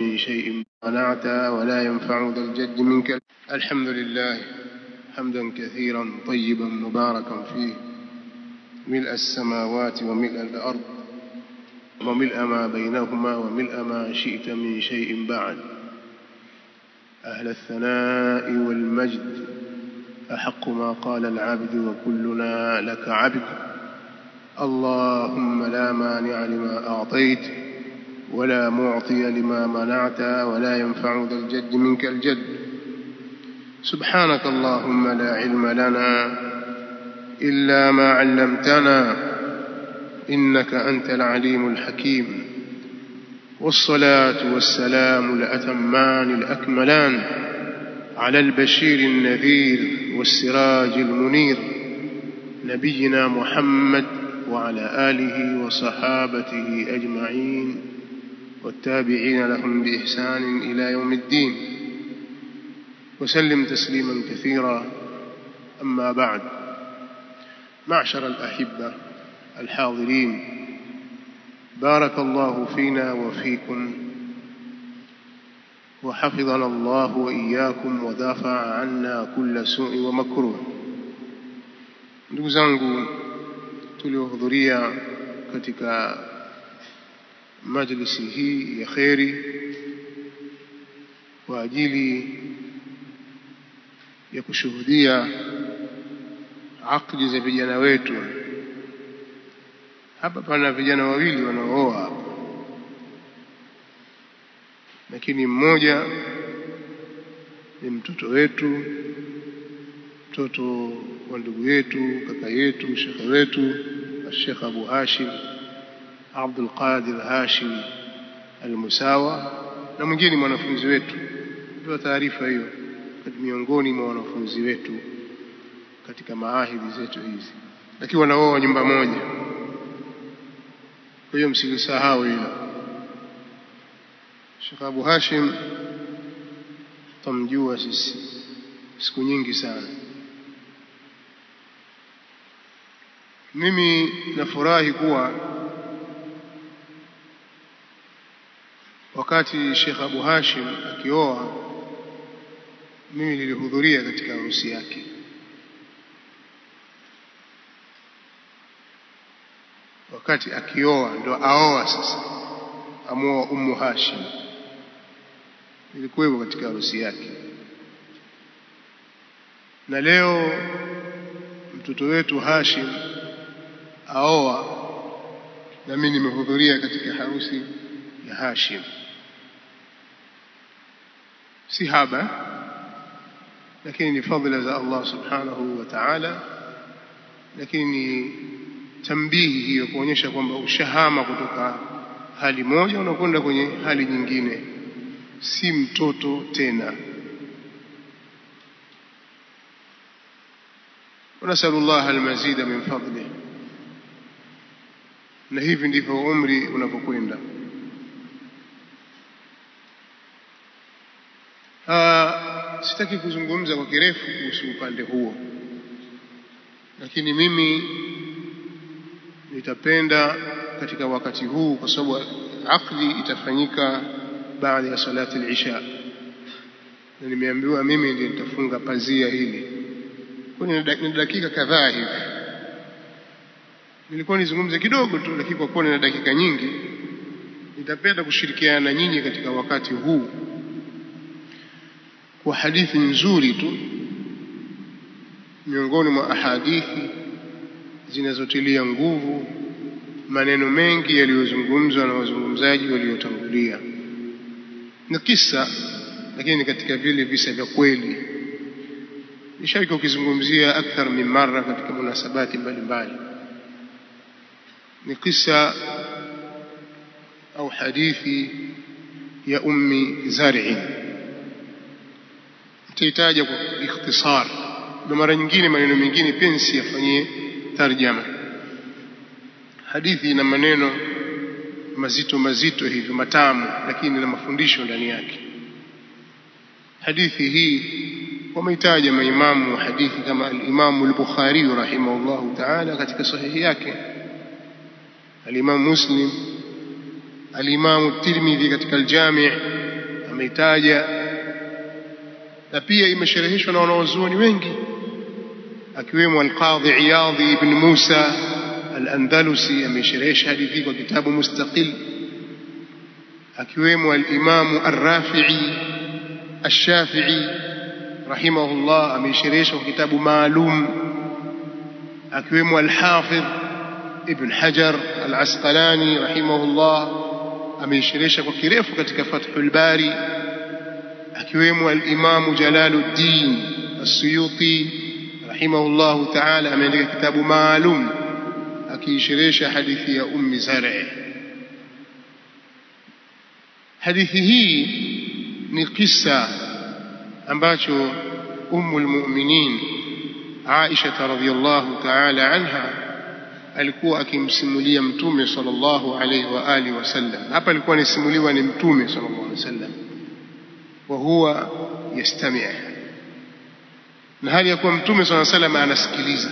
من شيء منعت ولا ينفع ذا الجد منك. الحمد لله حمدا كثيرا طيبا مباركا فيه، ملء السماوات وملء الأرض وملء ما بينهما وملء ما شئت من شيء بعد. أهل الثناء والمجد أحق ما قال العبد وكلنا لك عبد. اللهم لا مانع لما أعطيت ولا معطي لما منعت ولا ينفع ذا الجد منك الجد. سبحانك اللهم لا علم لنا إلا ما علمتنا إنك أنت العليم الحكيم. والصلاة والسلام الأتمان الأكملان على البشير النذير والسراج المنير نبينا محمد وعلى آله وصحابته أجمعين والتابعين لهم بإحسان إلى يوم الدين، وسلم تسليما كثيرا. أما بعد، معشر الأحبة الحاضرين، بارك الله فينا وفيكم وحفظنا الله وإياكم ودافع عنا كل سوء ومكروه. ndugu zangu tuliohudhuria katika majlisi hii ya kheri kwa ajili ya kushuhudia akdi za vijana wetu. Hapa pana vijana wawili wanaooa, lakini mmoja ni mtoto wetu, mtoto wa ndugu yetu, kaka yetu, shekhe wetu Sheikh Abu Hashim Abdul Qadir Hashim Al-Musawa, na mwingine mwanafunzi wetu. Ndio taarifa hiyo, miongoni mwa wanafunzi wetu katika maahidi zetu hizi, lakini wanaoa nyumba moja. Kwa hiyo msilisahau hilo. Sheikh Abu Hashim tamjua sisi siku nyingi sana. Mimi nafurahi kuwa wakati Sheikh Abu Hashim akioa, mimi nilihudhuria katika harusi yake. Wakati akioa, ndo aoa sasa, amoa Ummu Hashim, nilikuwepo katika harusi yake. Na leo mtoto wetu Hashim aoa, na mimi nimehudhuria katika harusi ya Hashim. Si haba, lakini ni fadhila za Allah subhanahu wa ta'ala, lakini ni tambihi hiyo kuonyesha kwamba ushahama kutoka hali moja unakwenda kwenye hali nyingine, si mtoto tena. Nasallallahu almazida min fadli. Na hivi ndivyo umri unapokwenda. Sitaki kuzungumza kwa kirefu kuhusu upande huo, lakini mimi nitapenda katika wakati huu, kwa sababu akdi itafanyika baada ya salati al-isha, na nimeambiwa mimi ndiye nitafunga pazia hili. Kwa ni dakika kadhaa hivi. Nilikuwa nizungumze kidogo tu, lakini kwa kuwa nina dakika nyingi, nitapenda kushirikiana na nyinyi katika wakati huu kwa hadithi nzuri tu miongoni mwa ahadithi zinazotilia nguvu maneno mengi yaliyozungumzwa na wazungumzaji waliotangulia. Ni kisa, lakini katika vile visa vya kweli. Nishawahi kukizungumzia akthar min marra katika munasabati mbalimbali. Ni kisa au hadithi ya Ummi Zar'i. Nitahitaji kwa ikhtisar, na mara nyingine maneno mengine pensi yafanyie tarjama. Hadithi ina maneno mazito mazito hivi, matamu, lakini na mafundisho ndani yake. Hadithi hii wameitaja maimamu wa hadithi kama al-Imam al-Bukhari rahimahullahu ta'ala katika sahihi yake, al-Imam Muslim, al-Imam at-Tirmidhi katika al-Jami', ameitaja, na pia imeshereheshwa na wanawazuoni wengi akiwemo al-Qadhi Iyadh ibn Musa al-Andalusi amesherehesha hadithi kwa kitabu mustaqil, akiwemo al-Imam ar-Rafi'i ash-Shafi'i rahimahullah amesherehesha kwa kitabu maalum, akiwemo al-Hafidh ibn Hajar al-Asqalani rahimahullah amesherehesha kwa kirefu katika Fathul Bari, akiwemo al-Imam Jalaluddin as-Suyuti rahimahullahu ta'ala ameandika kitabu maalum akiisherehesha hadithi ya Ummi Zar'i. Hadithi hii ni kisa ambacho Ummul Mu'minin Aisha radhiyallahu ta'ala anha alikuwa akimsimulia Mtume sallallahu alayhi wa alihi wasallam. Hapa alikuwa anasimuliwa ni Mtume sallallahu alayhi wasallam, wa huwa yastami', na hali ya kuwa Mtume sallallahu alayhi wasallam anasikiliza.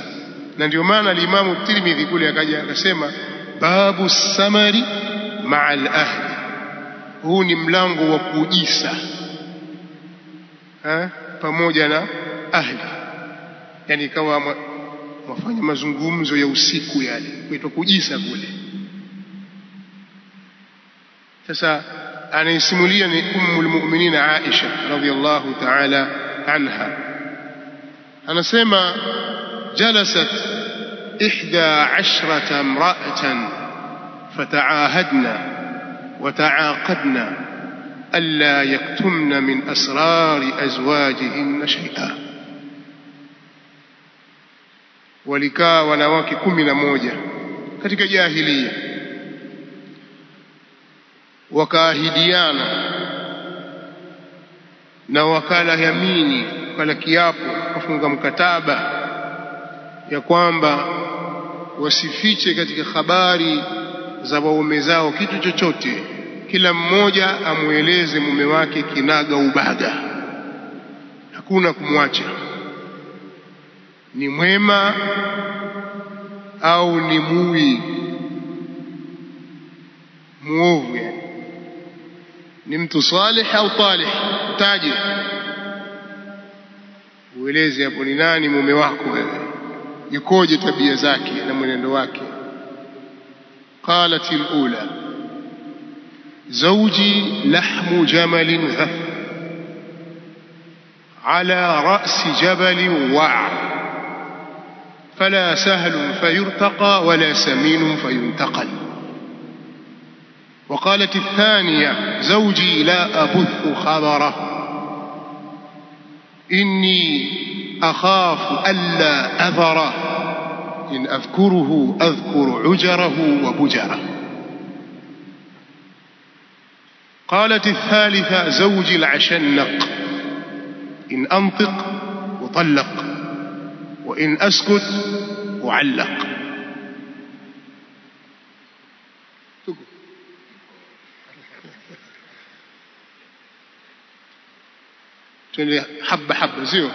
Na ndio maana al-Imam Tirmidhi kule akaja akasema babu samari ma'a al-ahli, huu ni mlango wa kujisa pamoja na ahli, yani ikawa wafanya mazungumzo ya usiku yale, kuitwa kujisa kule. Sasa anaisimulia ni Ummul Mu'minin Aisha radhiyallahu ta'ala anha, anasema jalasat 11 imra'atan fata'ahadna wa ta'aqadna alla yaktumna min asrari azwajihinna shay'a. Walikaa wanawake 11 katika jahiliya, wakaahidiana na wakala yamini, wakala kiapo, wafunga mkataba ya kwamba wasifiche katika habari za waume zao kitu chochote, kila mmoja amueleze mume wake kinaga ubaga, hakuna kumwacha, ni mwema au ni muovu, yani ni mtu salih au talih, taji ueleze hapo ni nani mume wako wewe, yukoje tabia zake na mwenendo wake. qalat al-ula zawji lahmu jamalin ghath ala ra'si jabalin wa'a فلا سهل فيرتقى ولا سمين فينتقل. وقالت الثانية زوجي لا أبث خبره إني أخاف ألا أذره إن أذكره أذكر عجره وبجره. قالت الثالثة زوجي العشنق إن أنطق وطلق وإن أسكت أعلق. حبة حبة زيو.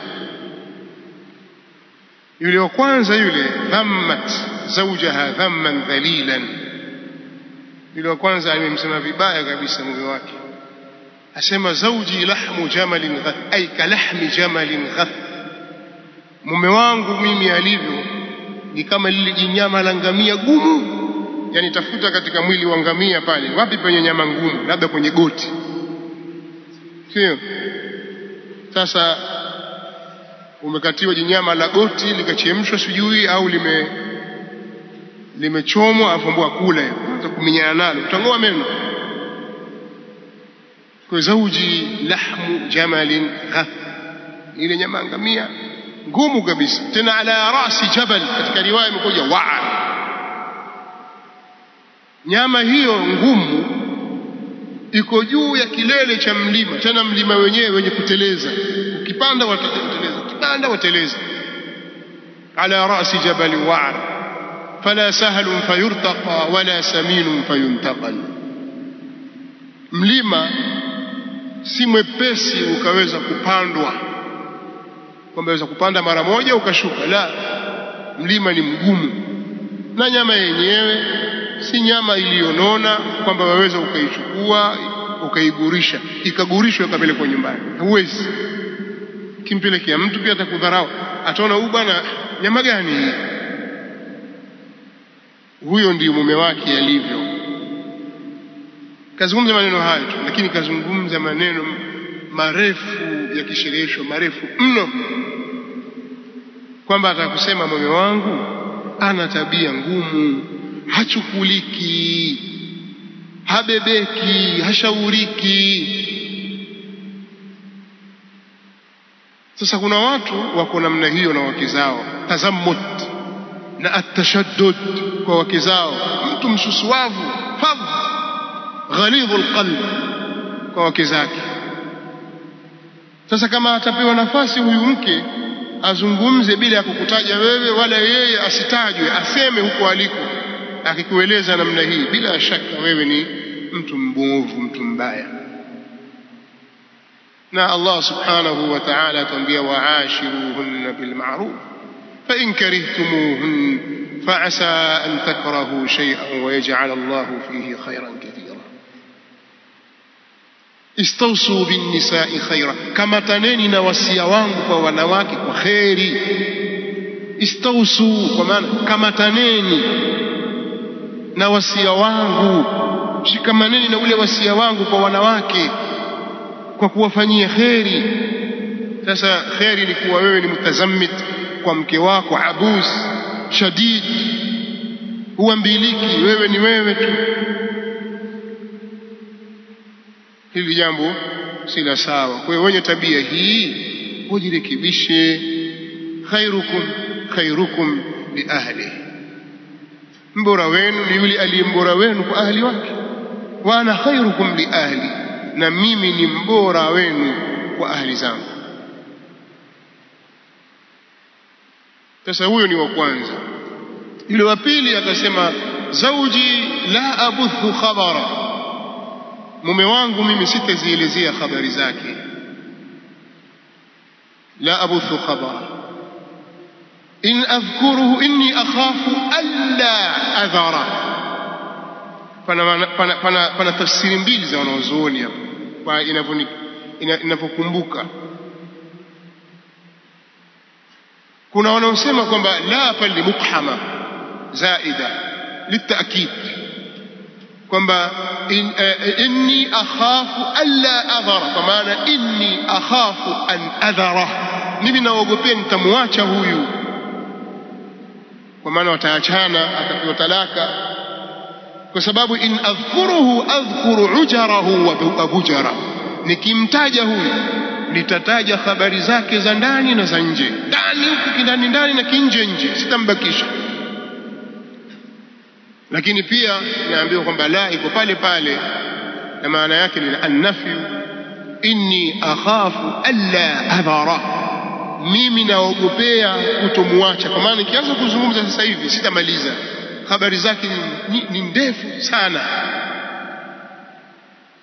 yule wa kwanza yule dhammat zawjaha dhamman dhalilan, yule wa kwanza amemsema vibaya kabisa mume wake, asema zawji lahmu jamalin ghath, ay kalahmi jamalin ghath, mume wangu mimi alivyo ni kama lile jinyama la ngamia gumu. Yani tafuta katika mwili wa ngamia pale, wapi penye nyama ngumu? Labda kwenye goti, sio? Sasa umekatiwa jinyama la goti likachemshwa sijui au limechomwa afumbua kula, hata kuminyana nalo utangoa meno. Kwa zawji lahmu jamalin ghath, ile nyama ngamia ngumu kabisa, tena ala rasi jabal, katika riwaya imekuja wa'a. Nyama hiyo ngumu iko juu ya kilele cha mlima, tena mlima wenyewe wenye kuteleza, ukipanda wateleza, ukipanda wateleza. ala rasi jabal wa'a fala sahlun fayurtaqa wala saminun fayuntaqal. Mlima si mwepesi ukaweza kupandwa, kwamba waweza kupanda mara moja ukashuka, la, mlima ni mgumu, na nyama yenyewe si nyama iliyonona kwamba waweza ukaichukua ukaigurisha, ikagurishwa ikapelekwa nyumbani. Huwezi. Kimpelekea mtu pia atakudharau, ataona huyu bwana nyama gani hii. Huyo ndio mume wake alivyo. Kazungumza maneno hayo tu, lakini kazungumza maneno marefu ya kisherehesho, marefu mno, kwamba atakusema mume wangu ana tabia ngumu, hachukuliki, habebeki, hashauriki. Sasa kuna watu wako namna hiyo na wake zao, tazammut na atashaddud kwa wake zao, mtu msusuavu, fadh ghalidhul qalb kwa wake zake. Sasa kama atapewa nafasi huyu mke azungumze bila ya kukutaja wewe wala yeye asitajwe, aseme huko aliko, akikueleza namna hii, bila shaka wewe ni mtu mbovu, mtu mbaya. Na Allah subhanahu wa ta'ala atambia wa'ashiruhunna bil ma'ruf fa in karihtumuhun fa'asa an takrahu shay'an wa yaj'al Allahu fihi khayran katira. Istawsu bin nisa'i khayra, kama taneni na wasia wangu kwa wanawake kwa khairi. Istawsu kwa maana kama taneni na wasia wangu, shikamaneni na ule wasia wangu kwa wanawake kwa kuwafanyia khairi. Sasa khairi ni kuwa wewe ni mutazammit kwa mke wako, abus shadid, huambiliki, wewe ni wewe tu. Hili jambo si la sawa. Kwa hiyo wenye tabia hii ujirekebishe. Khairukum li ahli, mbora wenu ni yule aliyembora wenu kwa ahli wake. Wa ana khairukum li ahli, na mimi ni mbora wenu kwa ahli zangu. Sasa huyo ni wa kwanza. Yule wa pili akasema zauji la abuthu khabara, mume wangu mimi sitazielezea habari zake. La abuthu khabara in adhkuruhu inni akhafu alla adhara. Pana tafsiri mbili za wanaozuoni hapo kwa inavyokumbuka. Kuna wanaosema kwamba la pali mukhama zaida litakid, kwamba inni akhafu alla adhara, kwa maana inni akhafu an adhara, mimi naogopea nitamwacha huyu, kwa maana wataachana, atapewa talaka. Kwa sababu in adhkuruhu adhkuru ujarahu wa abujara, nikimtaja huyu nitataja habari zake za ndani na za nje, ndani huku kindani ndani na kinje nje, sitambakisha. Lakini pia naambiwa kwamba la iko pale pale, na maana yake ni an-nafyu, inni akhafu alla adhara, mimi naogopea kutomwacha. Kwa maana nikianza kuzungumza sasa hivi sitamaliza, habari zake ni ndefu sana,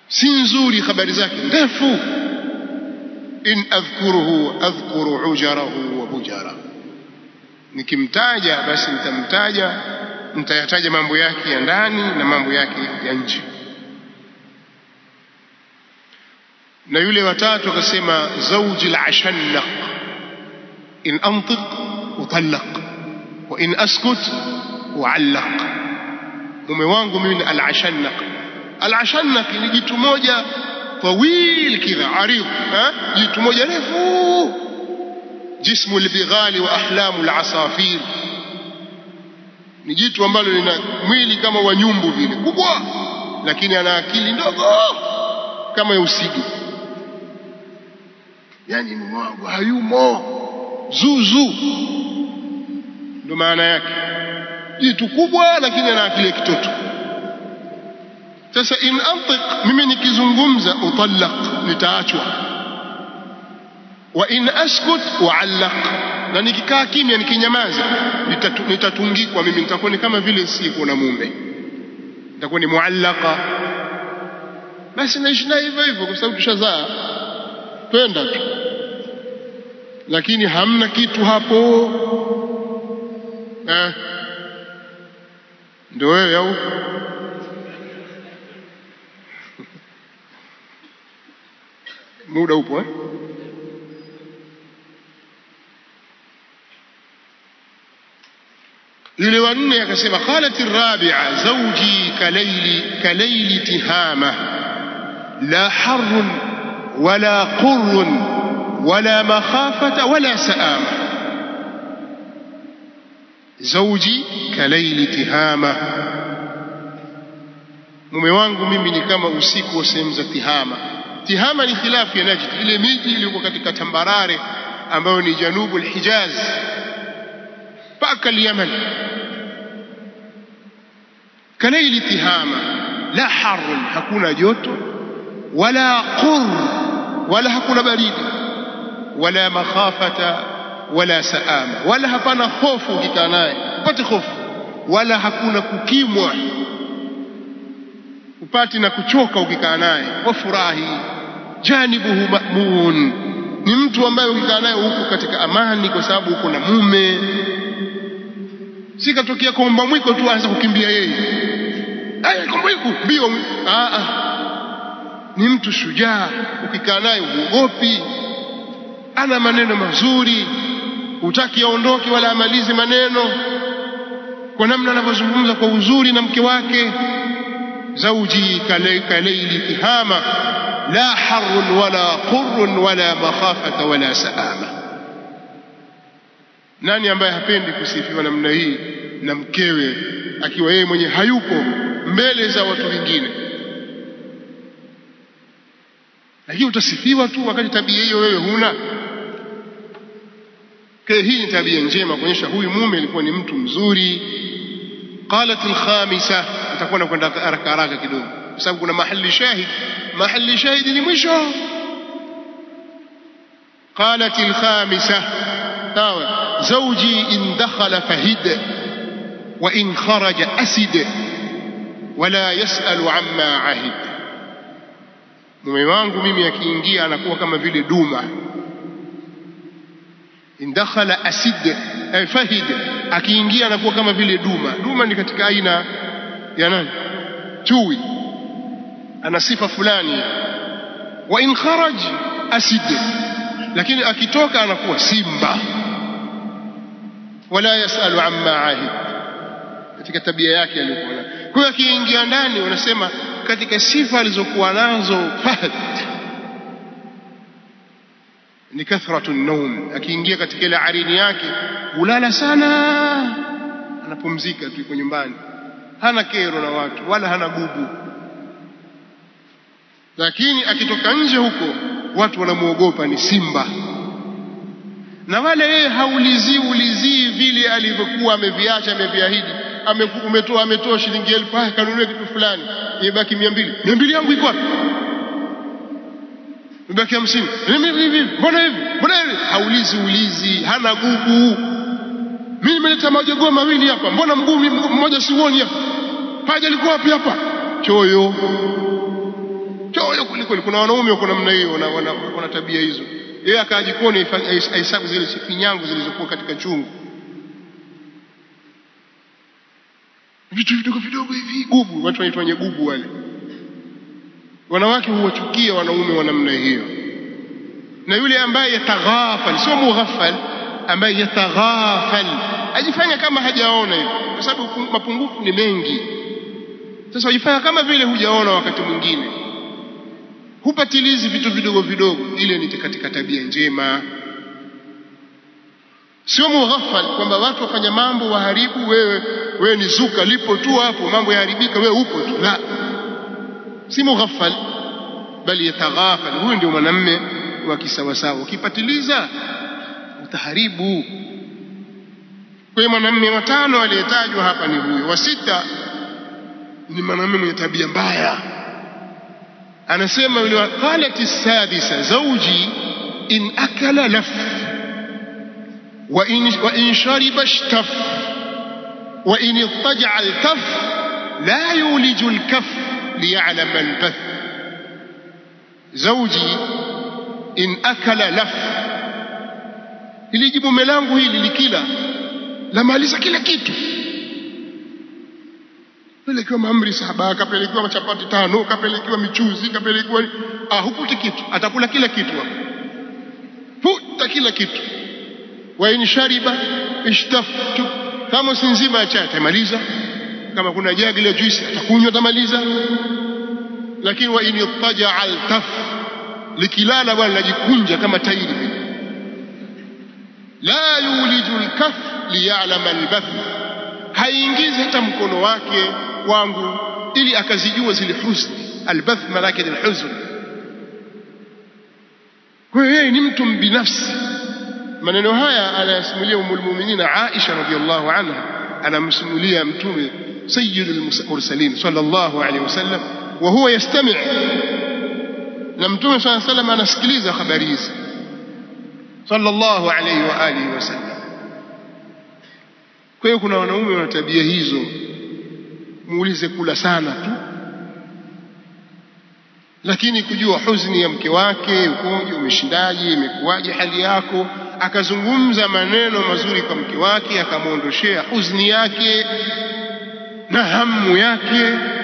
si nzuri, habari zake ndefu. In adhkuruhu adhkuru ujarahu wa bujara, nikimtaja basi nitayataja mambo yake ya ndani na mambo yake ya nje. Na yule watatu akasema zawji al-ashannaq in antiq utallaq wa in askut uallaq. Mume wangu mimi ni al-ashannaq. Al-ashannaq ni jitu moja tawil kidha arid, jitu moja refu, jismu al-bighali wa ahlamu al-asafir, ni jitu ambalo lina mwili kama wa nyumbu vile kubwa, lakini ana akili ndogo kama ya usigu. Yani mume wangu hayumo, zuzu ndo maana yake, jitu kubwa lakini ana akili ya kitoto. Sasa in antiq, mimi nikizungumza utallaq, nitaachwa. Wa in askut uallaq, na nikikaa kimya nikinyamaza nitatungikwa mimi, nitakuwa ni kama vile siko na mume, nitakuwa ni muallaqa. Basi naishi na hivyo hivyo, kwa sababu tushazaa, twenda tu, lakini hamna kitu hapo. Ndio wewe au muda upo yule wa nne akasema qalat ar-rabi'a zawji kalayli tihama la harrun wala qurrun wala makhafata wala saama. Zawji kalayli tihama, mume wangu mimi ni kama usiku wa sehemu za Tihama. Tihama ni khilafu ya Najd, ile miji iliyo katika tambarare ambayo ni janubul Hijaz mpaka Yemen. Kalayli tihama la harun, hakuna joto wala qurr, wala hakuna baridi, wala makhafata wala saama, wala hapana hofu ukikaa naye upate hofu, wala hakuna kukimwa upati na kuchoka ukikaa naye. Wafurahi janibuhu ma'mun, ni mtu ambaye ukikaa naye huko katika amani kwa sababu uko na mume. Si katokea komba mwiko tu aanza kukimbia yeye, komba mwiko mbio. Ni mtu shujaa, ukikaa naye uogopi, ana maneno mazuri, hutaki aondoke wala amalize maneno, kwa namna anavyozungumza kwa uzuri na mke wake. Zawji kalayli tihama la harrun wala qurrun wala makhafata wala saama. Nani ambaye hapendi kusifiwa namna hii na mkewe akiwa yeye mwenye hayupo mbele za watu wengine? Lakini utasifiwa tu wakati tabia hiyo wewe huna. Hii ni tabia njema kuonyesha huyu mume alikuwa ni mtu mzuri. Qalat al-khamisa, itakuwa nakwenda haraka haraka kidogo kwa sababu kuna mahali shahid ni mwisho. Qalat al-khamisa, sawa, zawji in dakhala fahid wa in kharaja asid wala yasalu amma ahid. Mume wangu mimi akiingia anakuwa kama vile duma. In dakhala asid fahid, akiingia anakuwa kama vile duma. Duma ni katika aina ya nani? Chui, ana sifa fulani. Wa in kharaj asid, lakini akitoka anakuwa simba. Wala yasalu amma ahid, katika tabia yake aliyokuwa nayo. Kwa hiyo akiingia ndani, wanasema katika sifa alizokuwa nazo fahd ni kathratu an-nawm. Akiingia katika ile arini yake hulala sana, anapumzika tu, yuko nyumbani, hana kero na watu wala hana gubu. Lakini akitoka nje huko watu wanamuogopa, ni simba. Na wale yeye haulizii vile alivyokuwa ameviacha, ameviahidi. Ametoa shilingi 1000 kanunue kitu fulani, ibaki 200 yangu iko wapi? Ibaki 50. Mbona hivi? Haulizi, hana gubu. Mimi nimeleta majogoo mawili hapa, mbona mguu mmoja siuoni hapa? Paja liko wapi hapa? Choyo kuliko. Kuna wanaume wako namna hiyo, wana tabia hizo. Yeye akajikoni hesabu zile finyango zilizokuwa katika chungu, vitu vidogo hivi, gubu. Watu wanaitwa wenye gubu wale. Wanawake huwachukia wanaume wa namna hiyo. Na yule ambaye yataghafal, sio mughaffal, ambaye yataghafal, ajifanya kama hajaona hivyo, kwa sababu mapungufu ni mengi. Sasa ajifanya kama vile hujaona. Wakati mwingine hupatilizi vitu vidogo, ile ni katika tabia njema. Sio mughaffal kwamba watu wafanya mambo waharibu, wewe ni zuka lipo tu hapo, mambo yaharibika, wewe upo tu. La, si mughaffal, bali yataghafal. Huyu ndio mwanamume wa kisawasawa. Ukipatiliza utaharibu. Kwa hiyo mwanamume wa 5 aliyetajwa hapa ni huyo. Wa 6 ni mwanamume mwenye tabia mbaya. Anasema yule, qalat as-sadisa zawji in akala laf wa in shariba ishtaf wa in ittaja'a al-kaf la yuliju al-kaf liya'lam al-bath. Zawji in akala laf, ili jibu melangu hili likila la maliza kila kitu. Pelekwa maamri 7, kapelekewa chapati 5, kapelekewa michuzi, kapelekewa huputi kitu, atakula kila kitu, puta kila kitu. Wa in shariba ishtaftu, kama si nzima ya chai atamaliza, kama kuna jagi la juice atakunywa atamaliza. Lakini wa in yattaja altaf, likilala bwana lajikunja kama tairi. La yuliju alkaf liya'lama albath, haingizi hata mkono wake wangu ili akazijua zile huzuni. Albath maana yake ni huzuni. Kwa hiyo yeye ni mtu binafsi. Maneno haya anayasimulia Ummul Mu'minin Aisha radhiyallahu anha, anamsimulia mtume sayyidul mursalin sallallahu alayhi wasallam, wa huwa yastami', na mtume sallallahu alayhi wasallam anasikiliza habari hizi sallallahu alayhi wa alihi wasallam. Kwa hiyo kuna wanaume wana tabia hizo, muulize kula sana tu, lakini kujua huzuni ya mke wake, ukoje, umeshindaje, imekuwaje hali yako, akazungumza maneno mazuri kwa mke wake, akamuondoshea huzuni yake na hamu yake.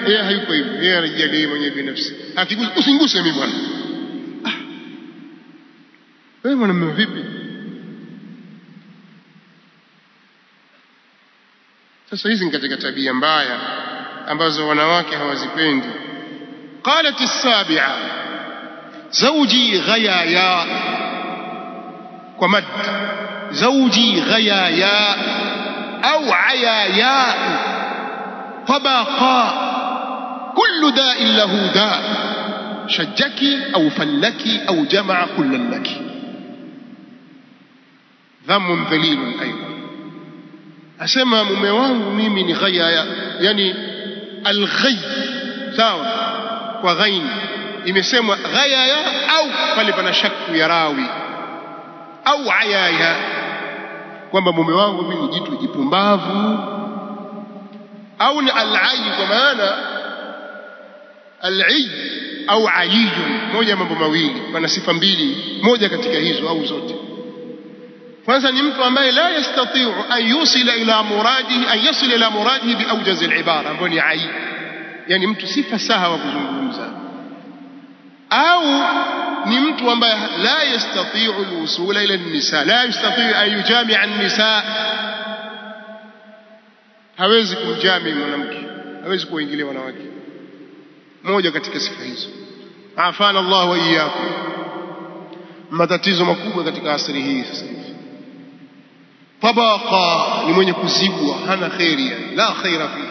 Yeye hayuko hivyo, yeye anajiangalia mwenyewe binafsi. Akigusa, usinguse mimi bwana. Wewe mwanamume vipi? Sasa hizi ni katika tabia mbaya ambazo wanawake hawazipendi. قالت السابعة زوجي غيايا ومد، زوجي غيايا أو عيايا طبقا، كل داء له داء، شجك أو فلك أو جمع كل لك. ذم ذليل أيضا. أسمى mume wangu mimi ni ghayaya, yani alghay, sawa kwa ghain imesemwa ghayaya au pale pana shakku ya rawi, au ayaya, kwamba mume wangu mimi ni jitu jipumbavu, au ni al-ayy, kwa maana al-ayy au ayiyun, moja mambo mawili, pana sifa mbili, moja katika hizo au zote. kwanza ni mtu ambaye la yastati'u an yusila ila muradihi, an yasila ila muradihi bi awjaz al-ibara, ambayo ni ayy, yani mtu si fasaha wa kuzungumza. Au ni mtu ambaye la yastati'u al-wusula ila an-nisa, la yastati'u an yujami'a an-nisa, hawezi kumjami mwanamke, hawezi kuingilia wanawake. Moja katika sifa hizo. Afana Allah wa iyyakum. Matatizo makubwa katika asri hii sasa hivi. Tabaqa, ni mwenye kuzibwa, hana khairi, la khaira fihi.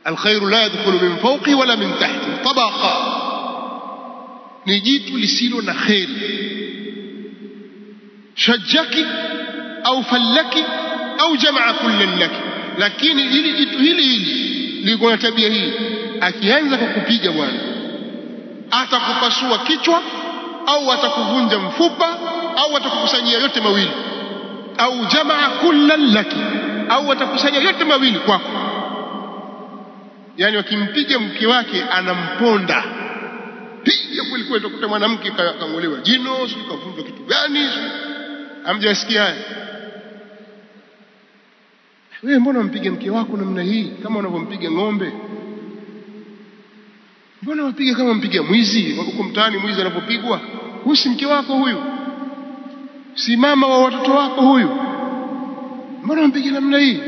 الخير لا يدخل من فوقه ولا من تحته. طبقة ni jitu lisilo na kheri. Shajjaki au fallaki au jamaa kullan laki. Lakini hili jitu hili liko na tabia hii, akianza kukupiga bwana, atakupasua kichwa au atakuvunja mfupa au atakukusanyia yote mawili, au jamaa kullan laki, au atakusanya yote mawili kwako. Yani wakimpiga mke wake anamponda, piga kweli kweli, utakuta mwanamke kangolewa jino, sio kavunjwa kitu gani, hamjasikia haya? Wewe mbona unampiga mke wako namna hii, kama unavyompiga ng'ombe? Mbona unampiga kama mpiga mwizi? Huko mtaani mwizi anapopigwa, huyu si mke wako huyu, si mama wa watoto wako huyu, mbona unampiga namna hii?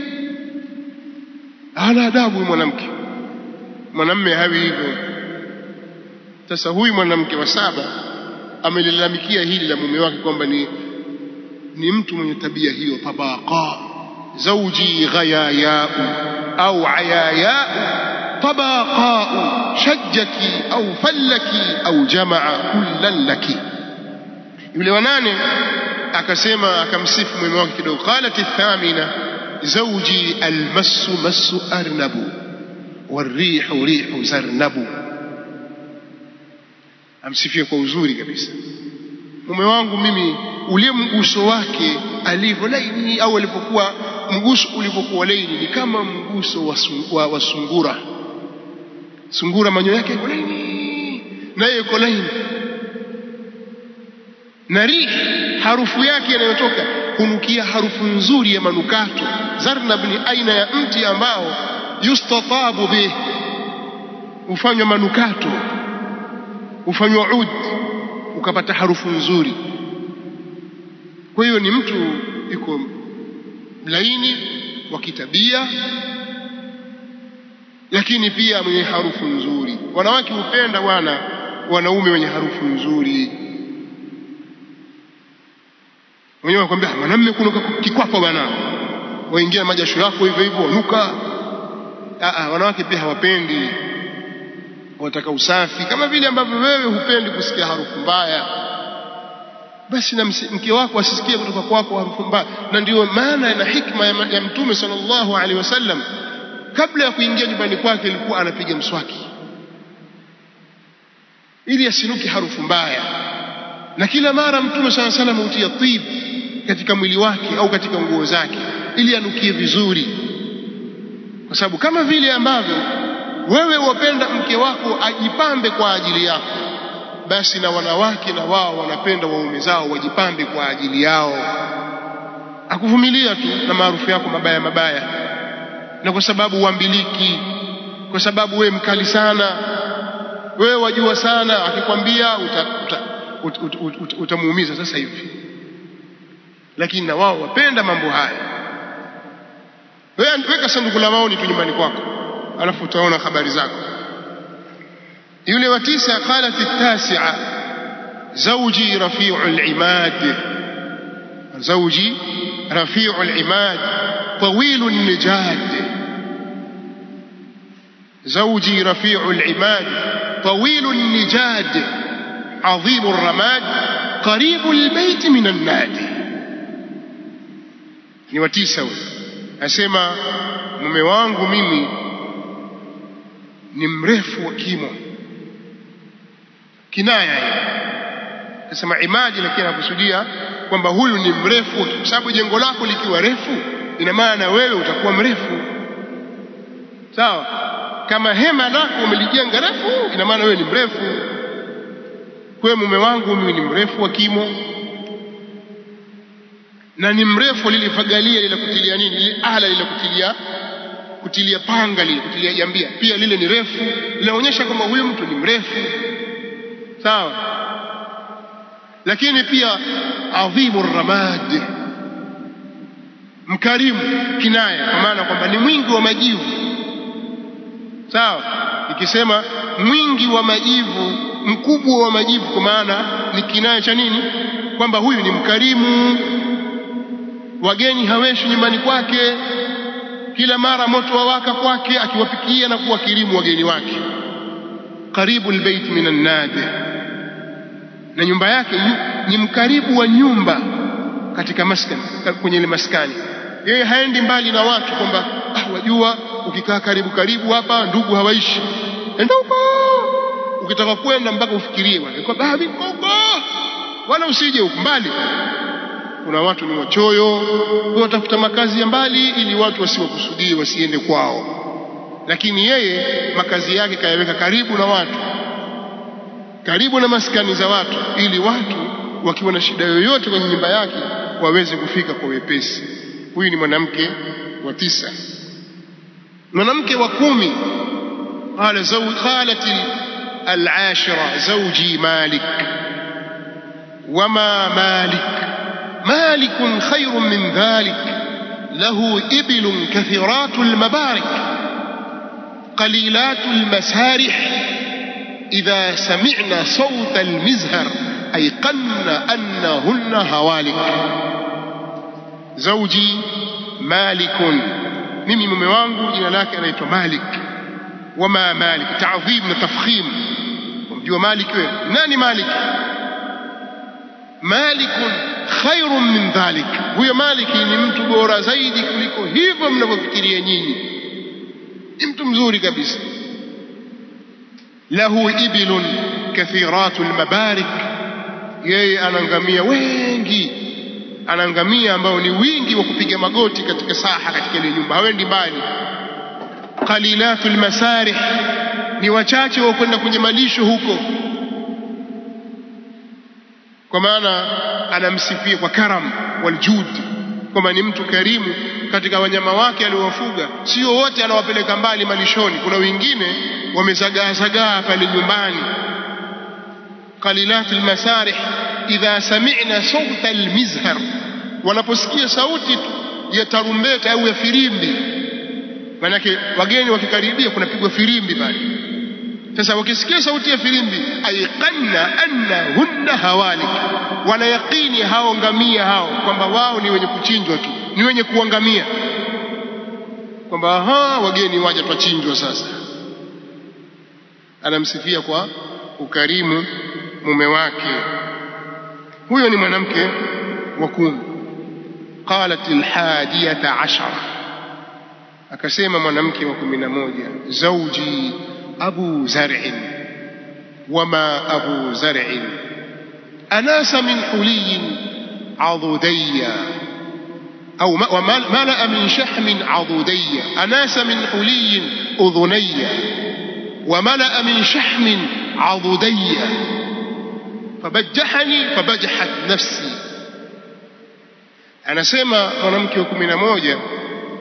Hana adabu mwanamke. Mwanamume hawi hivyo. Sasa huyu mwanamke wa saba amelalamikia hili la mume wake kwamba ni mtu mwenye tabia hiyo. Tabaqa, zawji ghayaya au ayaya, tabaqa, shajjaki au fallaki au jamaa kullan laki. Yule wa nane akasema, akamsifu mume wake kidogo. Qalat athamina zawji almassu massu arnabu والريح ريح زرنب. Amsifia kwa uzuri kabisa mume wangu mimi, ule mguso wake alivyo laini, au alipokuwa mguso ulipokuwa laini, ni kama mguso wa sungura. Sungura manyoya yake yako laini, naye yuko laini, na rih, harufu yake inayotoka kunukia harufu nzuri ya manukato. Zarnab ni aina ya mti ambao yustatabu bih, ufanywa manukato. ufanywa ud ukapata harufu nzuri. Kwa hiyo ni mtu yuko laini wa kitabia, lakini pia mwenye harufu nzuri. Wanawake hupenda wanaume wenye harufu nzuri. Wenyewe wakwambia mwanamume kunuka kikwapa bwana, waingia majasho yako hivyo hivyo wanuka. Wanawake pia hawapendi, wataka usafi, kama vile ambavyo wewe hupendi kusikia harufu mbaya. Basi na mke wako asisikie kutoka kwako harufu mbaya. Na ndio maana na hikma ya Mtume sallallahu alaihi wasallam, kabla ya kuingia nyumbani kwake alikuwa anapiga mswaki ili asinuke harufu mbaya. Na kila mara Mtume sallallahu alaihi wasallam hutia tib katika mwili wake au katika nguo zake ili anukie vizuri, kwa sababu kama vile ambavyo wewe wapenda mke wako ajipambe kwa ajili yako, basi na wanawake na wao wanapenda waume zao wajipambe kwa ajili yao. Akuvumilia tu na maarufu yako mabaya mabaya, na kwa sababu uambiliki, kwa sababu wewe mkali sana, wewe wajua sana, akikwambia utamuumiza sasa hivi. Lakini na wao wapenda mambo haya. Wewe weka sanduku la maoni tu nyumbani kwako, alafu utaona habari zako. yule wa 9 qalat at-tasi'a zawji rafi'ul 'imad, zawji rafi'ul 'imad tawilun nijad, zawji rafi'ul 'imad tawilun nijad 'azimur ramad qaribul bayt min an-nadi. Ni wa 9 huyo asema mume wangu mimi ni mrefu wa kimo. Kinaya hiyo asema imadi, lakini anakusudia kwamba huyu ni mrefu, kwa sababu jengo lako likiwa refu ina maana wewe utakuwa mrefu. Sawa? Kama hema lako umelijenga refu ina maana wewe ni mrefu. Kwa mume wangu mimi ni mrefu wa kimo, na ni mrefu lile fagalia lile kutilia nini, lile ala lile kutilia panga lile kutilia jambia, pia lile ni refu, linaonyesha kwamba huyu mtu ni mrefu. Sawa? Lakini pia adhimur ramad, mkarimu, kinaya kwa maana kwamba ni mwingi wa majivu. Sawa? Ikisema mwingi wa majivu, mkubwa wa majivu, kwa maana ni kinaya cha nini? Kwamba huyu ni mkarimu, wageni haweshi nyumbani kwake, kila mara moto wawaka kwake akiwapikia na kuwakirimu wageni wake. Qaribul bayt minan nadi, na nyumba yake ni mkaribu wa nyumba katika maskani, kwenye ile maskani. Yeye haendi mbali na watu kwamba wajua ukikaa karibu hapa ndugu hawaishi, enda huko. Ukitaka kwenda mpaka ufikirie kwa baadhi huko, wala usije huko mbali. Kuna watu ni wachoyo, watafuta makazi ya mbali ili watu wasiwakusudie wasiende kwao, lakini yeye makazi yake kayaweka karibu na watu, karibu na maskani za watu, ili watu wakiwa na shida yoyote kwenye nyumba yake waweze kufika kwa wepesi. Huyu ni mwanamke wa 9. Mwanamke wa 10 qala zawqalati al-ashira zawji Malik wama Malik مالك خير من ذلك له إبل كثيرات المبارك قليلات المسارح إذا سمعنا صوت المزهر أيقن أنهن هوالك. زوجي مالك، mimi mume wangu jina lake anaitwa Malik. Wama Malik ta'dhim na tafkhim. Unajua Malik wewe nani? Malik Malikun khairun min dhalik, huyo Maliki ni mtu bora zaidi kuliko hivyo mnavyofikiria nyinyi, ni mtu mzuri kabisa. Lahu ibilun kathiratul mabarik, yeye anangamia wengi, anangamia ambao ni wingi wa kupiga magoti katika saha, katika ile nyumba, hawendi mbali. Qalilatul masarih, ni wachache wa kwenda kwenye malisho huko, kwa maana anamsifia kwa karam wal jud, kwamba ni mtu karimu katika wanyama wake aliowafuga. Sio wote anawapeleka mbali malishoni, kuna wengine wamezagaa pale nyumbani. qalilat almasarih idha sami'na sawta almizhar, wanaposikia sauti ya tarumbeta au ya firimbi. Manake wageni wakikaribia kunapigwa firimbi pale. Sasa wakisikia sauti ya firimbi, aiqanna annahunna hawalik, wana yaqini hao ngamia hao kwamba wao ni wenye kuchinjwa tu, ni wenye kuangamia, kwamba wageni waje tuchinjwa. Sasa anamsifia kwa ukarimu mume wake. Huyo ni mwanamke wa 10. qalat alhadiyata 10, akasema mwanamke wa 11, zawji abu zar'in wama abu zar'in anasa min huliyin adudayya أو ملأ من شحم عضدي أناس من حلي أذني وملأ من شحم عضدي فبجحني فبجحت نفسي. anasema mwanamke wa 11,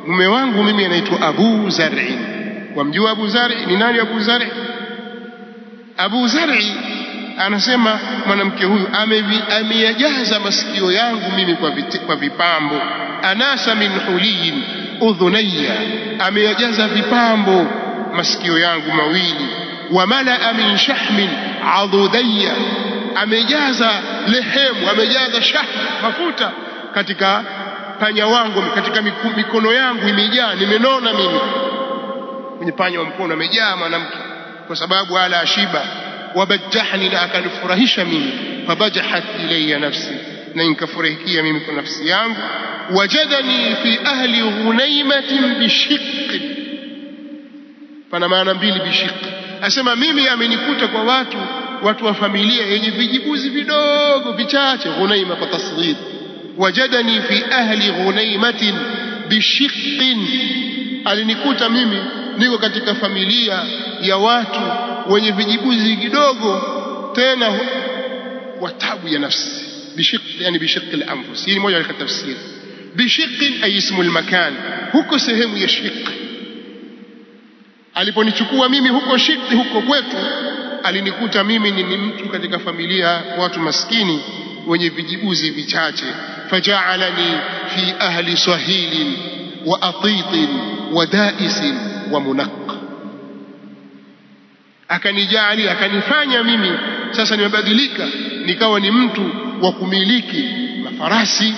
mume wangu mimi anaitwa Abu Zar'i. Wamjua Abu Zar'i? Ni nani Abu Zar'i? Abu Zar'i anasema mwanamke huyu ameyajaza masikio yangu mimi kwa vipambo. Anasa min huliyin udhunayya, ameyajaza vipambo masikio yangu mawili. Wa malaa min shahmin adudayya, amejaza lehemu, amejaza shahm, mafuta katika panya wangu, katika mikono yangu imejaa, nimenona mimi. Kwenye panya wa mkono amejaa mwanamke, kwa sababu ala ashiba. Wabajahni, na akanifurahisha mimi. Fabajahat ilayya nafsi, na nikafurahikia mimi kwa nafsi yangu. Wajadani fi ahli ghunaymatin bishiq, pana maana mbili bishiq. Asema mimi amenikuta kwa watu wa familia yenye vijibuzi vidogo vichache. Ghunayma kwa tasghir. Wajadani fi ahli ghunaymatin bishiqin, alinikuta mimi niko katika familia ya watu wenye vijibuzi kidogo, tena watabu ya nafsi. Bishiq yani bishiq al-anfus, hii moja katika tafsiri. Bishiq ay ismu al-makan, huko sehemu ya shiq. Aliponichukua mimi huko shiq, huko kwetu, alinikuta mimi ni mtu katika familia watu maskini wenye vijibuzi vichache. Faja'alani fi ahli sahilin wa atit wa da'is wa munaq, akanijali, akanifanya mimi sasa nimebadilika, nikawa ni mtu wa kumiliki mafarasi.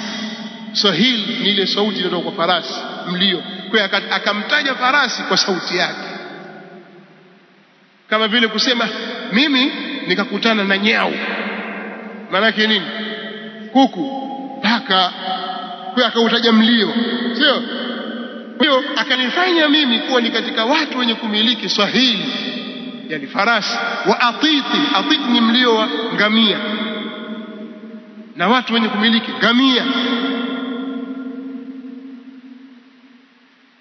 Sahil ni ile sauti inatoka kwa farasi, mlio. Kwa hiyo akamtaja farasi kwa sauti yake, kama vile kusema mimi nikakutana na nyau. Maana yake nini? Kuku, paka. Kwa hiyo akautaja mlio, sio? Kwa hiyo akanifanya mimi kuwa ni katika watu wenye kumiliki sahili, yani farasi. Wa atiti, atiti ni mlio wa ngamia, na watu wenye kumiliki ngamia.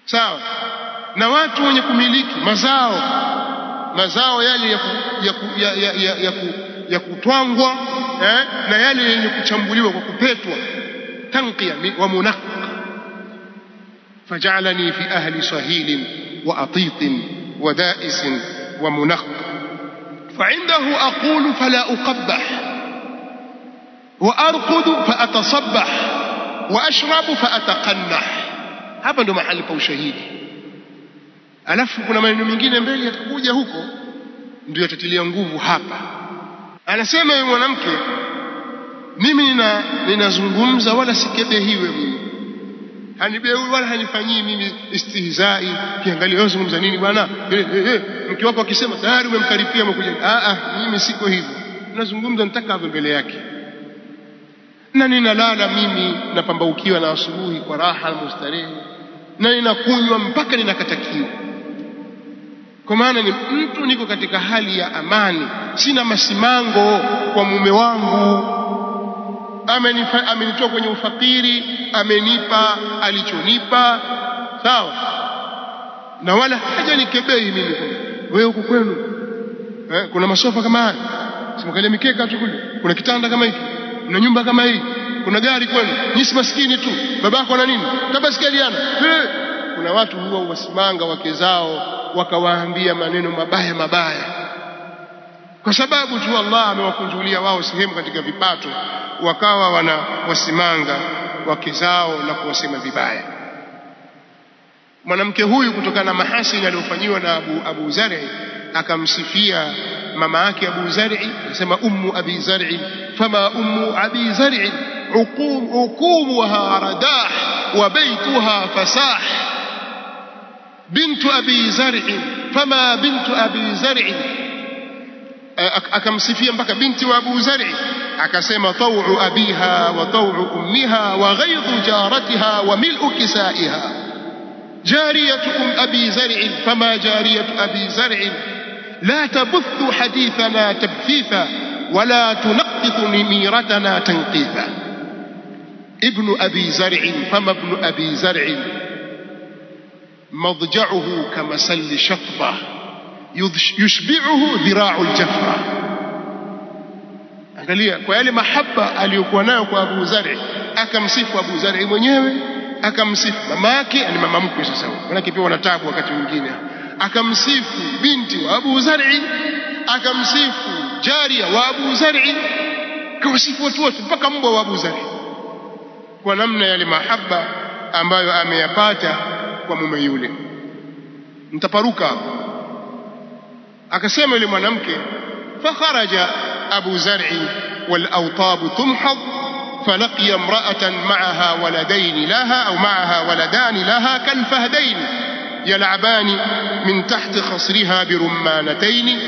Sawa? Na watu wenye kumiliki mazao yale ya kutwangwa, na yale yenye kuchambuliwa kwa kupetwa, tanqiya wa munaq. Faj'alani fi ahli sahilin wa atit wa da'is wa munaq. فعنده أقول فلا أقبح وأرقد فأتصبح وأشرب فأتقنح. Hapa ndo mahali pa ushahidi. Alafu kuna maneno mengine mbele yatakuja huko, ndio yatatilia nguvu hapa. Anasema yule mwanamke, mimi ninazungumza wala sikebehiwe mimi, hanibehi wala hanifanyii mimi istihzai. Kiangalia wewe zungumza nini bwana, mke wako akisema tayari umemkaripia, umekuja. Mimi siko hivyo, nazungumza nitakavyo mbele yake. Na ninalala mimi, napambaukiwa na asubuhi kwa raha mustarehe, na ninakunywa mpaka ninakatakiwa, kwa maana ni mtu niko katika hali ya amani, sina masimango kwa mume wangu. Amenitoa kwenye ufakiri, amenipa alichonipa, sawa, na wala hajanikebei mimi. Wewe huko kwenu kuna masofa kama haya, simkalia mikeka tu kule, kuna kitanda kama hiki, kuna nyumba kama hii, kuna gari kwenu, nyinyi maskini tu, babako na nini, tabasikaliana. Kuna watu huwa wasimanga wake zao, wakawaambia maneno mabaya mabaya. kwa sababu tu Allah amewakunjulia wao sehemu katika vipato, wakawa wasimanga wake zao na kuwasema vibaya. Mwanamke huyu kutokana na mahasini aliyofanyiwa na Abu Zar'i akamsifia mama yake Abu Zar'i, akasema ummu Abi Zar'i fama ummu Abi Zar'i uqumuha radah wa baytuha fasah bintu Abi Zar'i fama bintu Abi Zar'i. Akamsifia mpaka binti wa Abu Zar'i, akasema taw'u abiha wa taw'u ummiha wa ghaydhu jaratiha wa mil'u kisaiha جارية أبي زرع فما جارية أبي زرع لا تبث حديثنا تبثيثا ولا تنقط نميرتنا تنقيثا ابن أبي زرع فما ابن أبي زرع مضجعه كمسل شطبة يشبعه ذراع الجفرة. angalia kwa yale mahaba aliyokuwa nayo kwa Abu Zar'i, akamsifu Abu Zar'i mwenyewe, akamsifu mama yake, ni mama mkwe sasa, manake pia wana taabu wakati mwingine, akamsifu binti wa Abu Zar'i, akamsifu jaria wa Abu Zar'i, kawasifu watu wote mpaka mbwa wa Abu Zar'i, kwa namna yale mahaba ambayo ameyapata kwa mume yule. Mtaparuka. Akasema yule mwanamke, fakharaja Abu Zar'i wal awtab tumhad فلقي امرأة معها ولدين لها أو معها ولدان لها كالفهدين يلعبان من تحت خصرها برمانتين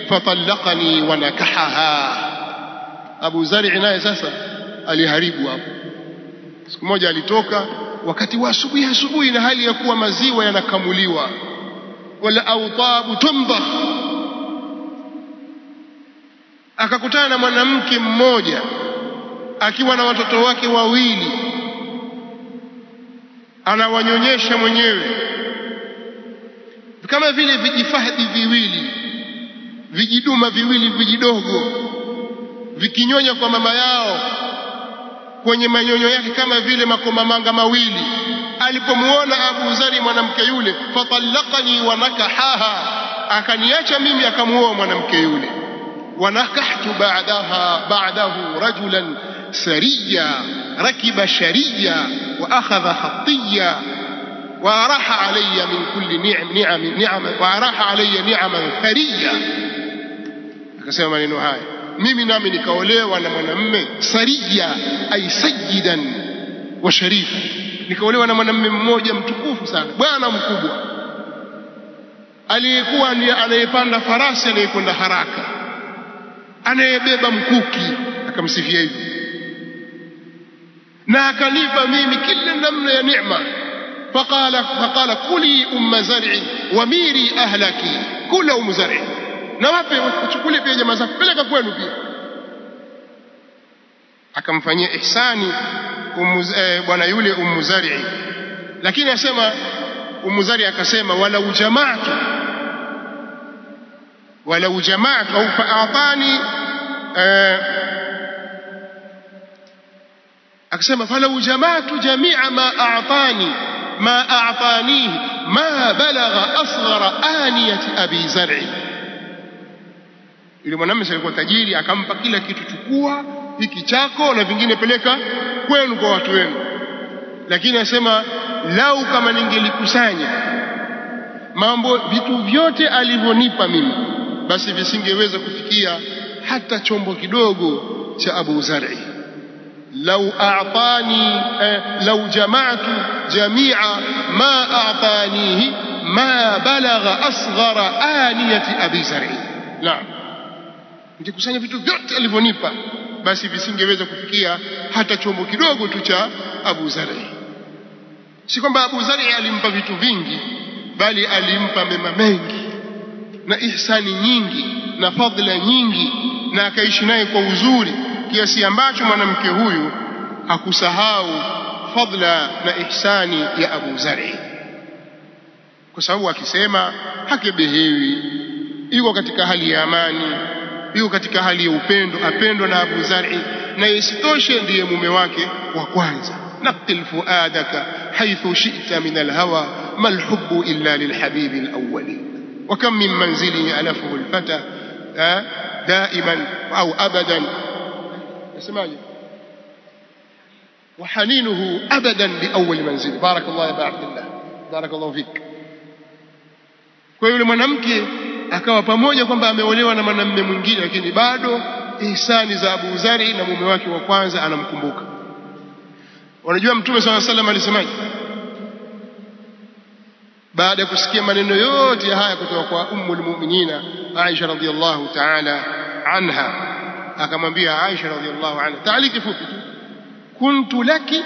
فطلقني ونكحها. Abu Zar'i naye sasa aliharibu hapo. Siku moja alitoka wakati wa asubuhi na hali ya kuwa maziwa yanakamuliwa, wala autabu tumdha, akakutana na mwanamke mmoja akiwa na watoto wake wawili, anawanyonyesha mwenyewe kama vile vijifahdi viwili, vijiduma viwili vijidogo vikinyonya kwa mama yao kwenye manyonyo yake kama vile makomamanga mawili. Alipomuona Abu Zar'i mwanamke yule, fatallaqani wa nakahaha, akaniacha mimi akamuoa mwanamke yule. Wanakahtu ba'dahu rajulan سريا ركب شريا وأخذ خطيا وأراح علي من كل نعم وأراح علي نعما ثريا. akasema maneno haya, mimi nami nikaolewa na mwanamume saria, ay sayyidan wa sharifa, nikaolewa na mwanamume mmoja mtukufu sana, bwana mkubwa, aliyekuwa anayepanda farasi anayekwenda haraka, anayebeba mkuki. Akamsifia hivyo na akanipa mimi kila namna ya neema. Faqala kuli umma Zar'i wa miri ahlaki, kula ummu Zar'i, na wape uchukule pia jamaa zako, peleka kwenu pia. Akamfanyia ihsani bwana yule ummu Zar'i, lakini asema ummu Zar'i akasema walau jama'tu au fa'atani akasema falau jama'tu jami'a ma a'tanihi ma balagha asghara aniyati Abi Zar'i. Yule mwanamume alikuwa tajiri, akampa kila kitu, chukua hiki chako na vingine peleka kwenu kwa watu wenu. Lakini asema lau kama ningelikusanya vitu vyote alivyonipa mimi, basi visingeweza kufikia hata chombo kidogo cha Abu Zar'i. لو جمعت جميع ما أعطانيه ما بلغ أصغر آنية أبي زرع. نعم, ningekusanya vitu vyote alivyonipa, basi visingeweza kufikia hata chombo kidogo tu cha Abu Zar'i. Si kwamba Abu Zar'i alimpa vitu vingi, bali alimpa mema mengi na ihsani nyingi na fadhila nyingi, na akaishi naye kwa uzuri kiasi ambacho mwanamke huyu hakusahau fadla na ihsani ya Abu Zar'i, kwa sababu akisema hakebehewi, yuko katika hali ya amani, yuko katika hali ya upendo, apendwa na Abu Zar'i, na isitoshe ndiye mume wake wa kwanza. naqtil fuadaka haythu shi'ta min alhawa mal hubbu illa lilhabibi alawwali wa kam min manzili alafuhu alfata دائما أو أبدا اسمعني وحنينه أبدا لأول منزل. بارك الله يا أبا عبد الله بارك الله فيك. kwa yule mwanamke akawa pamoja kwamba ameolewa na mwanamume mwingine lakini bado ihsani za Abu Zari na mume wake wa kwanza anamkumbuka. Unajua Mtume صلى الله عليه وسلم alisemaje baada ya kusikia maneno yote haya kutoka kwa ummul mu'minina Aisha radhiyallahu ta'ala anha? Akamwambia Aisha radhiyallahu anha taaliki fupi tu, kuntu laki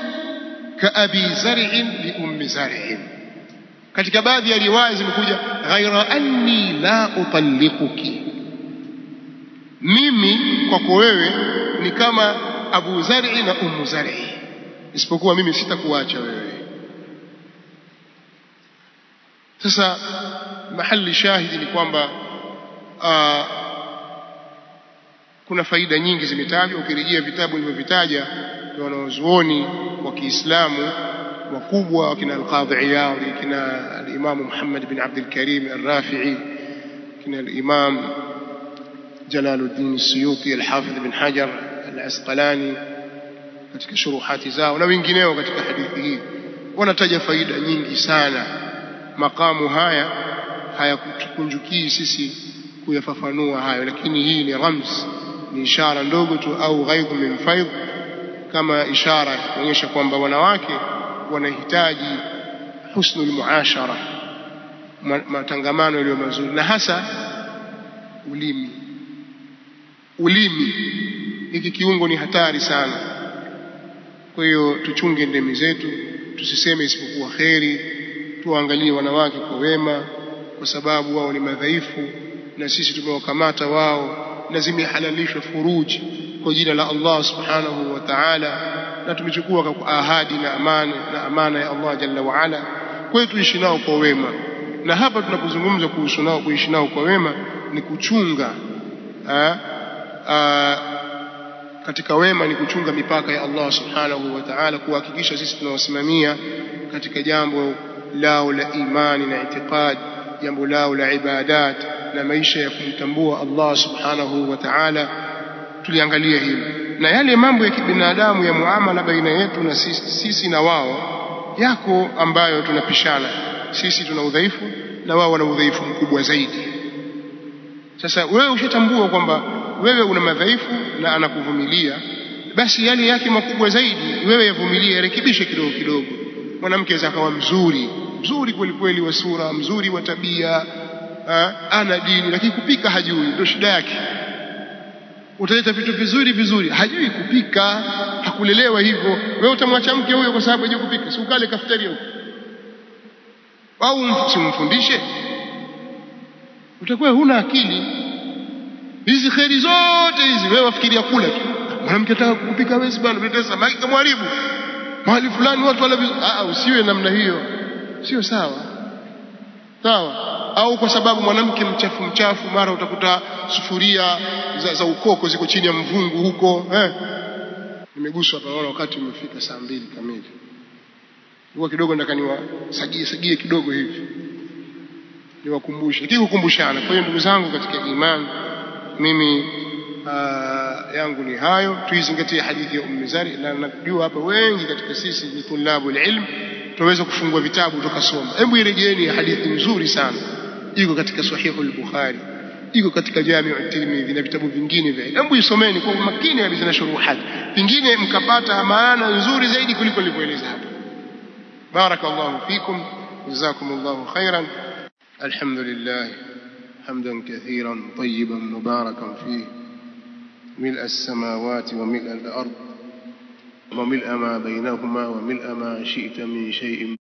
ka abi zar'in li ummi zar'in. Katika baadhi ya riwaya zimekuja ghaira anni la utalliquki, mimi kwako wewe ni kama Abu Zar'i na Ummu Zar'i, isipokuwa mimi sitakuacha wewe. Sasa mahali shahidi ni kwamba kuna faida nyingi zimetajwa. Ukirejea vitabu vilivyovitaja kwa wanazuoni wa Kiislamu wakubwa wakina al-Qadhi Iyadh, kina al-Imam Muhammad bin Abd al-Karim al-Rafi'i, kina al-Imam Jalaluddin Suyuti, al-Hafidh bin Hajar al-Asqalani katika shuruhati zao na wengineo katika hadithi hii wanataja faida nyingi sana. Makamu haya hayakutukunjukii sisi kuyafafanua hayo, lakini hii ni ramz, ni ishara ndogo tu au ghaidh min faidh, kama ishara kuonyesha kwamba wanawake wanahitaji husnul muashara, matangamano yaliyo mazuri, na hasa ulimi hiki kiungo ni hatari sana. Kwa hiyo tuchunge ndemi zetu, tusiseme isipokuwa kheri, tuangalie wanawake kwa wema, kwa sababu wao ni madhaifu na sisi tumewakamata wao, na zimehalalishwa furuji kwa jina la Allah subhanahu wa ta'ala, na tumechukua kwa ahadi na amana ya Allah jalla wa ala. Kwa hiyo tuishi nao kwa wema, na hapa tunapozungumza kuhusu nao kuishi nao kwa wema ni kuchunga katika wema ni kuchunga mipaka ya Allah subhanahu wa ta'ala, kuhakikisha sisi tunawasimamia katika jambo lao la imani na itikad, jambo lao la ibadat na maisha ya kumtambua Allah subhanahu wa ta'ala. Tuliangalia hili na yale mambo ya kibinadamu ya muamala baina yetu na sisi na wao yako ambayo tunapishana. Sisi tuna udhaifu na wao wana udhaifu mkubwa zaidi. Sasa wewe ushatambua kwamba wewe una madhaifu na anakuvumilia, basi yale yake makubwa zaidi wewe yavumilie, yarekebishe kidogo kidogo. Mwanamke akawa mzuri kweli kweli wa sura, mzuri wa tabia, ana dini, lakini kupika hajui, ndio shida yake. Utaleta vitu vizuri hajui kupika, hakulelewa hivyo. Wewe utamwacha mke huyo kwa sababu hajui kupika? Si ukale kafetaria huko au simfundishe? Utakuwa huna akili. Hizi khairi zote hizi wewe wafikiria kula tu. Mwanamke anataka kupika wewe bwana, unaleta samaki kama haribu mahali fulani watu wala usiwe namna hiyo, sio sawa. Au kwa sababu mwanamke mchafu mara utakuta sufuria za ukoko ziko chini ya mvungu huko. Nimeguswa hapa, naona wakati umefika saa 2 kamili. Huwa kidogo nataka niwasagie kidogo hivi, niwakumbushe kukumbushana. Kwa hiyo ndugu zangu katika imani, mimi yangu ni hayo. Tuizingatie hadithi ya Ummu Zari, na najua hapa wengi katika sisi ni tulabu ilm, tunaweza kufungua vitabu tukasoma. Hebu irejeeni hadithi nzuri sana, iko katika Sahihul Bukhari, iko katika Jami'u Tirmidhi na vitabu vingine vile. Hebu isomeni kwa makini kabisa na shuruhat, pengine mkapata maana nzuri zaidi kuliko nilivyoeleza hapa. Barakallahu fikum, jazakumullahu khairan. Alhamdulillah hamdan kathiran tayyiban mubarakan fihi ملء السماوات وملء الأرض وملء ما بينهما وملء ما شئت من شيء